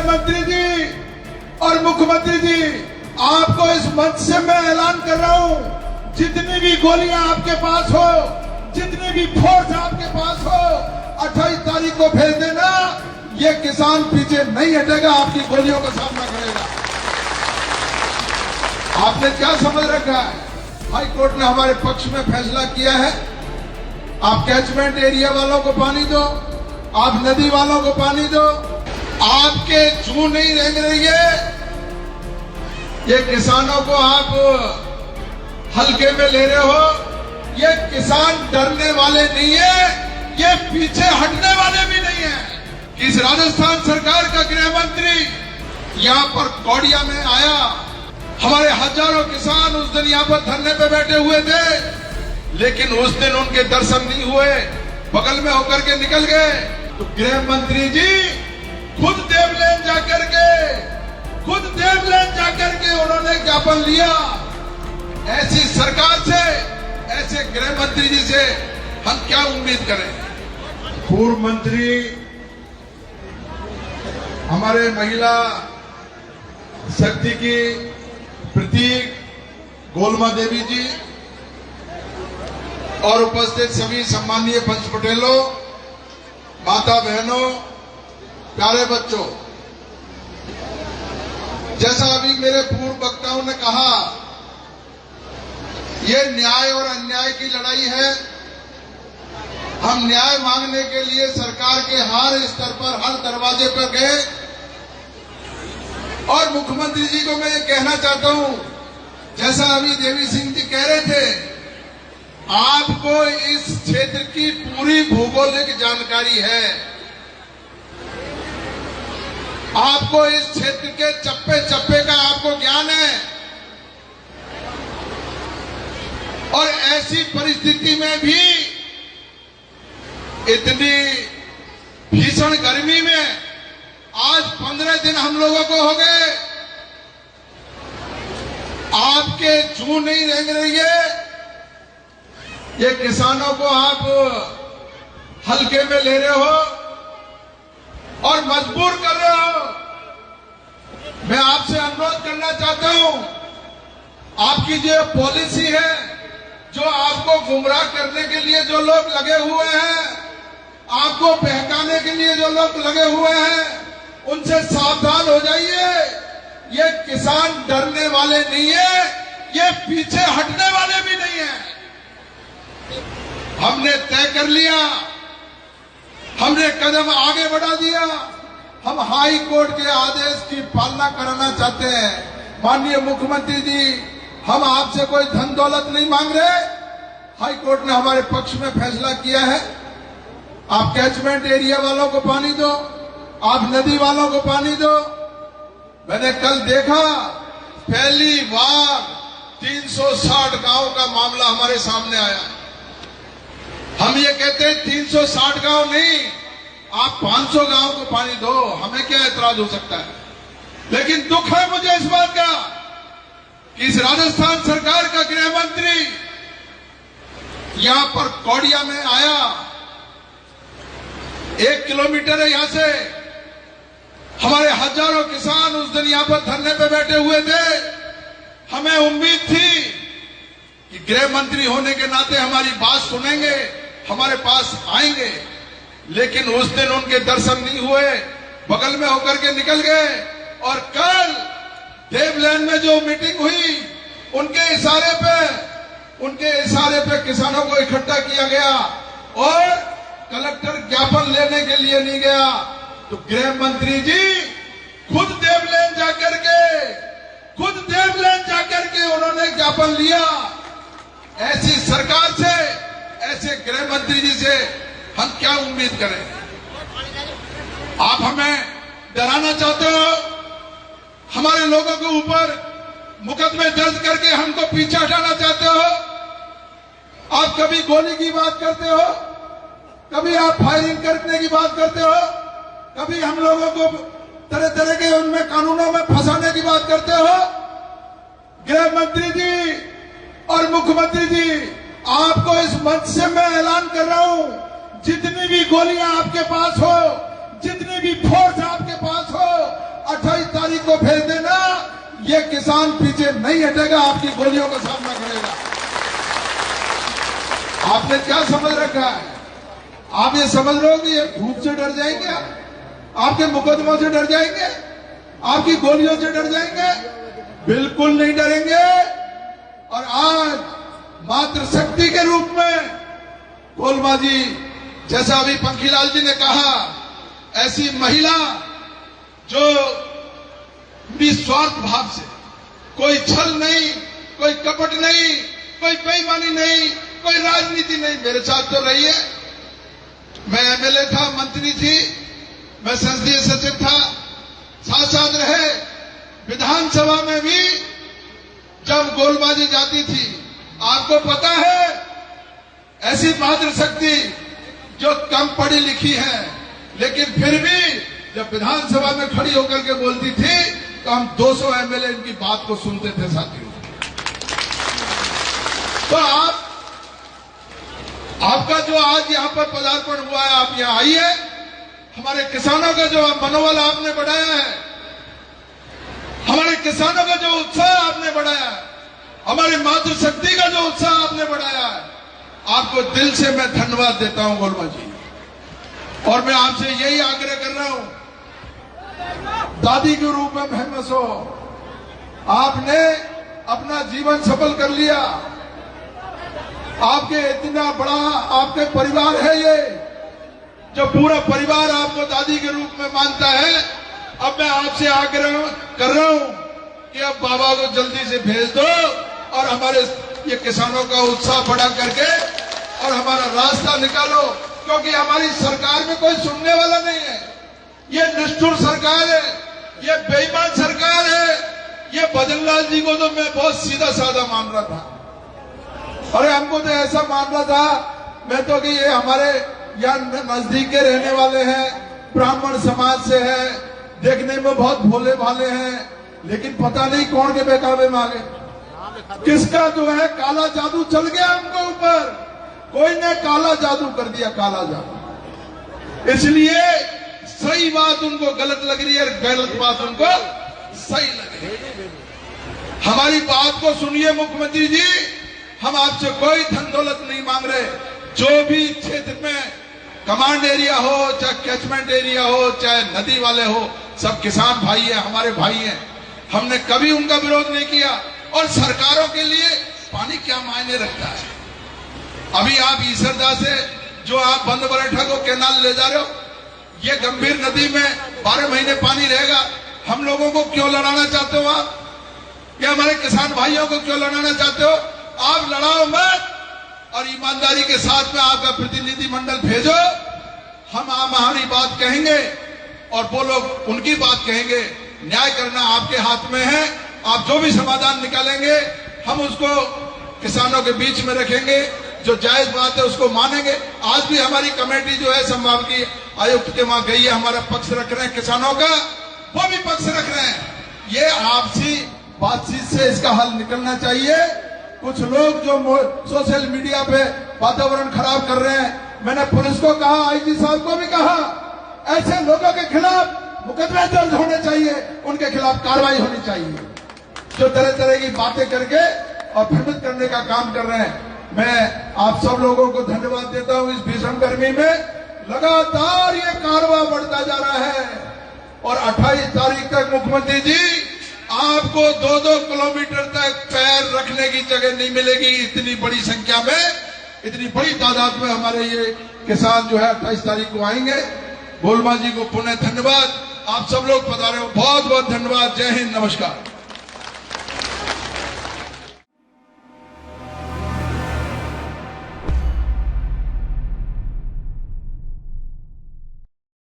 गृह मंत्री जी और मुख्यमंत्री जी, आपको इस मंच से मैं ऐलान कर रहा हूं, जितनी भी गोलियां आपके पास हो, जितनी भी फोर्स आपके पास हो, 28 तारीख को भेज देना। ये किसान पीछे नहीं हटेगा, आपकी गोलियों का सामना करेगा। आपने क्या समझ रखा है? हाई कोर्ट ने हमारे पक्ष में फैसला किया है। आप कैचमेंट एरिया वालों को पानी दो, आप नदी वालों को पानी दो, आपके जू नहीं रेंग रही है। ये किसानों को आप हल्के में ले रहे हो। ये किसान डरने वाले नहीं है, ये पीछे हटने वाले भी नहीं है। इस राजस्थान सरकार का गृह मंत्री यहां पर कौड़िया में आया, हमारे हजारों किसान उस दिन यहां पर धरने पे बैठे हुए थे, लेकिन उस दिन उनके दर्शन नहीं हुए, बगल में होकर के निकल गए। तो गृह मंत्री जी खुद देवलेन जाकर के उन्होंने ज्ञापन लिया। ऐसी सरकार से, ऐसे गृह मंत्री जी से हम क्या उम्मीद करें? पूर्व मंत्री हमारे महिला शक्ति की प्रतीक गोलमा देवी जी और उपस्थित सभी सम्मानीय पंच पटेलों, माता बहनों, प्यारे बच्चों, जैसा अभी मेरे पूर्व वक्ताओं ने कहा, ये न्याय और अन्याय की लड़ाई है। हम न्याय मांगने के लिए सरकार के हर स्तर पर, हर दरवाजे पर गए। और मुख्यमंत्री जी को मैं ये कहना चाहता हूं, जैसा अभी देवी सिंह जी कह रहे थे, आपको इस क्षेत्र की पूरी भौगोलिक जानकारी है, आपको इस क्षेत्र के चप्पे चप्पे का आपको ज्ञान है। और ऐसी परिस्थिति में भी, इतनी भीषण गर्मी में, आज 15 दिन हम लोगों को हो गए, आपके जू नहीं रेंग रही है। ये किसानों को आप हल्के में ले रहे हो और मजबूर कर रहे हो। मैं आपसे अनुरोध करना चाहता हूं, आपकी जो पॉलिसी है, जो आपको गुमराह करने के लिए जो लोग लगे हुए हैं, आपको बहकाने के लिए जो लोग लगे हुए हैं, उनसे सावधान हो जाइए। ये किसान डरने वाले नहीं है, ये पीछे हटने वाले भी नहीं है। हमने तय कर लिया, हमने कदम आगे बढ़ा दिया। हम हाई कोर्ट के आदेश की पालना कराना चाहते हैं। माननीय मुख्यमंत्री जी, हम आपसे कोई धन दौलत नहीं मांग रहे। हाई कोर्ट ने हमारे पक्ष में फैसला किया है। आप कैचमेंट एरिया वालों को पानी दो, आप नदी वालों को पानी दो। मैंने कल देखा, पहली बार 360 गांव का मामला हमारे सामने आया। हम ये कहते हैं 360 गांव नहीं, आप 500 गांव को पानी दो, हमें क्या ऐतराज हो सकता है। लेकिन दुख है मुझे इस बात का कि इस राजस्थान सरकार का गृह मंत्री यहां पर कौड़िया में आया, 1 किलोमीटर है यहां से, हमारे हजारों किसान उस दिन यहां पर धरने पे बैठे हुए थे। हमें उम्मीद थी कि गृह मंत्री होने के नाते हमारी बात सुनेंगे, हमारे पास आएंगे, लेकिन उस दिन उनके दर्शन नहीं हुए, बगल में होकर के निकल गए। और कल देवलेन में जो मीटिंग हुई, उनके इशारे पे किसानों को इकट्ठा किया गया और कलेक्टर ज्ञापन लेने के लिए नहीं गया। तो गृह मंत्री जी खुद देवलेन जाकर के उन्होंने ज्ञापन लिया। ऐसी सरकार से, ऐसे गृह मंत्री जी से हम क्या उम्मीद करें? आप हमें डराना चाहते हो, हमारे लोगों के ऊपर मुकदमे दर्ज करके हमको पीछे हटाना चाहते हो। आप कभी गोली की बात करते हो, कभी आप फायरिंग करने की बात करते हो, कभी हम लोगों को तरह तरह के उनमें कानूनों में फंसाने की बात करते हो। गृह मंत्री जी और मुख्यमंत्री जी, आपको इस मंच से मैं ऐलान कर रहा हूं, जितनी भी गोलियां आपके पास हो, जितनी भी फोर्स आपके पास हो, किसान पीछे नहीं हटेगा, आपकी गोलियों का सामना करेगा। आपने क्या समझ रखा है? आप ये समझ रहे हो कि ये धूप से डर जाएंगे, आपके मुकदमों से डर जाएंगे, आपकी गोलियों से डर जाएंगे? बिल्कुल नहीं डरेंगे। और आज मातृशक्ति के रूप में कोलमा जी, जैसा अभी पंखीलाल जी ने कहा, ऐसी महिला जो निस्वार्थ भाव से, कोई छल नहीं, कोई कपट नहीं, कोई बेईमानी नहीं, कोई राजनीति नहीं, मेरे साथ तो रही है। मैं एमएलए था, मंत्री थी, मैं संसदीय सचिव था, साथ साथ रहे। विधानसभा में भी जब गोलबाजी जाती थी, आपको पता है, ऐसी मातृशक्ति जो कम पढ़ी लिखी है, लेकिन फिर भी जब विधानसभा में खड़ी होकर के बोलती थी तो हम 200 एमएलए इनकी बात को सुनते थे साथियों। तो आपका जो आज यहां पर पदार्पण हुआ है, आप यहां आइए, हमारे किसानों का जो मनोबल आपने बढ़ाया है, हमारे किसानों का जो उत्साह आपने बढ़ाया है, हमारी मातृशक्ति का जो उत्साह आपने बढ़ाया है, आपको दिल से मैं धन्यवाद देता हूं गोलमा जी। और मैं आपसे यही आग्रह कर रहा हूं, दादी के रूप में फेमस हो, आपने अपना जीवन सफल कर लिया, आपके इतना बड़ा आपके परिवार है, ये जो पूरा परिवार आपको दादी के रूप में मानता है। अब मैं आपसे आग्रह कर रहा हूं कि अब बाबा को जल्दी से भेज दो और हमारे ये किसानों का उत्साह बढ़ा करके और हमारा रास्ता निकालो, क्योंकि हमारी सरकार में कोई सुनने वाला नहीं है। ये निष्ठुर सरकार है, ये बेईमान सरकार है। ये भजनलाल जी को तो मैं बहुत सीधा साधा मान रहा था, अरे हमको तो ऐसा मान रहा था मैं तो कि ये हमारे यहाँ नजदीक के रहने वाले हैं, ब्राह्मण समाज से है, देखने में बहुत भोले भाले हैं, लेकिन पता नहीं कौन के बेकाबे में आ गए, किसका जो है काला जादू चल गया हमको ऊपर, कोई ने काला जादू कर दिया, काला जादू। इसलिए सही बात उनको गलत लग रही है, गलत बात उनको सही लग रही है। हमारी बात को सुनिए मुख्यमंत्री जी, हम आपसे कोई धन दौलत नहीं मांग रहे। जो भी क्षेत्र में कमांड एरिया हो, चाहे कैचमेंट एरिया हो, चाहे नदी वाले हो, सब किसान भाई है, हमारे भाई हैं। हमने कभी उनका विरोध नहीं किया। और सरकारों के लिए पानी क्या मायने रखता है? अभी आप ईसरदा से जो आप बंद बरेठा को कैनाल ले जा रहे हो, ये गंभीर नदी में 12 महीने पानी रहेगा। हम लोगों को क्यों लड़ाना चाहते हो आप? या हमारे किसान भाइयों को क्यों लड़ाना चाहते हो? आप लड़ाओ मत और ईमानदारी के साथ में आपका प्रतिनिधि मंडल भेजो। हम हमारी बात कहेंगे और वो लोग उनकी बात कहेंगे। न्याय करना आपके हाथ में है। आप जो भी समाधान निकालेंगे हम उसको किसानों के बीच में रखेंगे। जो जायज बात है उसको मानेंगे। आज भी हमारी कमेटी जो है संभागीय आयुक्त के वहां गई है, हमारा पक्ष रख रहे हैं किसानों का, वो भी पक्ष रख रहे हैं। ये आपसी बातचीत से इसका हल निकलना चाहिए। कुछ लोग जो सोशल मीडिया पे वातावरण खराब कर रहे हैं, मैंने पुलिस को कहा, आईजी साहब को भी कहा, ऐसे लोगों के खिलाफ मुकदमे दर्ज होने चाहिए, उनके खिलाफ कार्रवाई होनी चाहिए जो तरह तरह की बातें करके और भ्रमित करने का काम कर रहे हैं। मैं आप सब लोगों को धन्यवाद देता हूं। इस भीषण गर्मी में लगातार ये कारवां बढ़ता जा रहा है और 28 तारीख तक मुख्यमंत्री जी आपको 2-2 किलोमीटर तक पैर रखने की जगह नहीं मिलेगी। इतनी बड़ी संख्या में, इतनी बड़ी तादाद में हमारे ये किसान जो है 28 तारीख को आएंगे। गोलमा जी को पुनः धन्यवाद। आप सब लोग पधारे हो, बहुत बहुत धन्यवाद। जय हिंद, नमस्कार।